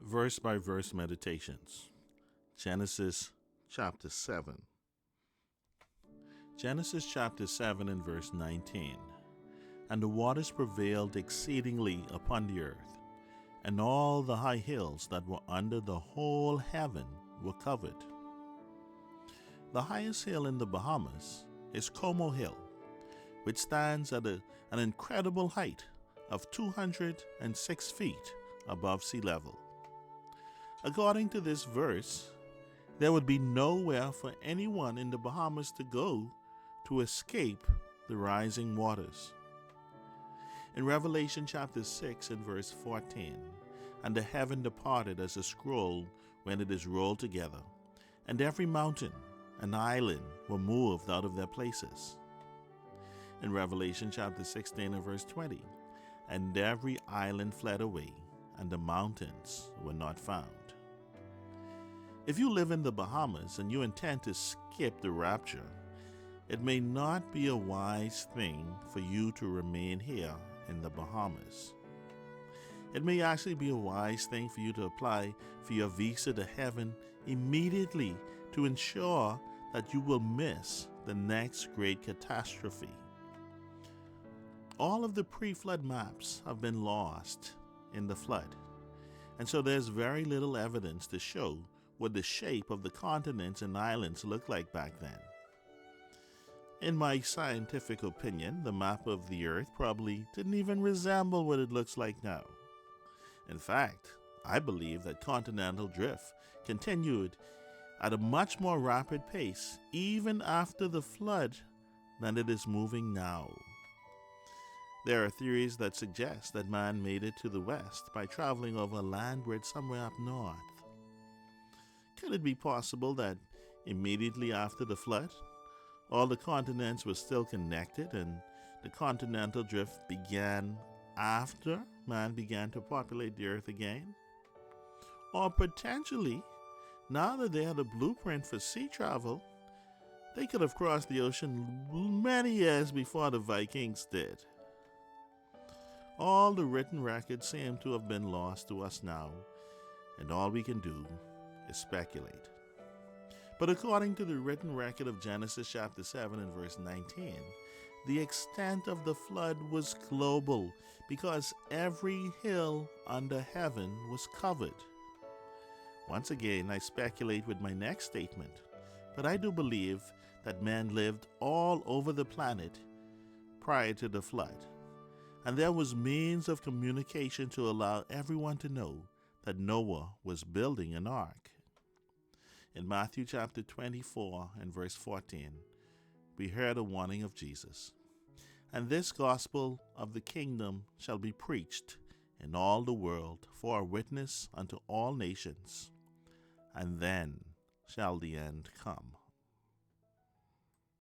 Verse by verse meditations. Genesis chapter 7. Genesis chapter 7 and verse 19. And the waters prevailed exceedingly upon the earth, and all the high hills that were under the whole heaven were covered. The highest hill in the Bahamas is Como Hill, which stands at an incredible height of 206 feet above sea level. According to this verse, there would be nowhere for anyone in the Bahamas to go to escape the rising waters. In Revelation chapter 6 and verse 14, and the heaven departed as a scroll when it is rolled together, and every mountain and island were moved out of their places. In Revelation chapter 16 and verse 20, and every island fled away, and the mountains were not found. If you live in the Bahamas and you intend to skip the rapture, it may not be a wise thing for you to remain here in the Bahamas. It may actually be a wise thing for you to apply for your visa to heaven immediately to ensure that you will miss the next great catastrophe. All of the pre-flood maps have been lost in the flood, and so there's very little evidence to show what the shape of the continents and islands looked like back then. In my scientific opinion, the map of the Earth probably didn't even resemble what it looks like now. In fact, I believe that continental drift continued at a much more rapid pace even after the flood than it is moving now. There are theories that suggest that man made it to the west by traveling over a land bridge somewhere up north. Could it be possible that immediately after the flood, all the continents were still connected and the continental drift began after man began to populate the earth again? Or potentially, now that they had a blueprint for sea travel, they could have crossed the ocean many years before the Vikings did. All the written records seem to have been lost to us now, and all we can do is speculate. But according to the written record of Genesis chapter 7 and verse 19, the extent of the flood was global because every hill under heaven was covered. Once again, I speculate with my next statement, but I do believe that man lived all over the planet prior to the flood, and there was means of communication to allow everyone to know that Noah was building an ark. In Matthew chapter 24 and verse 14, we heard a warning of Jesus. And this gospel of the kingdom shall be preached in all the world for a witness unto all nations, and then shall the end come.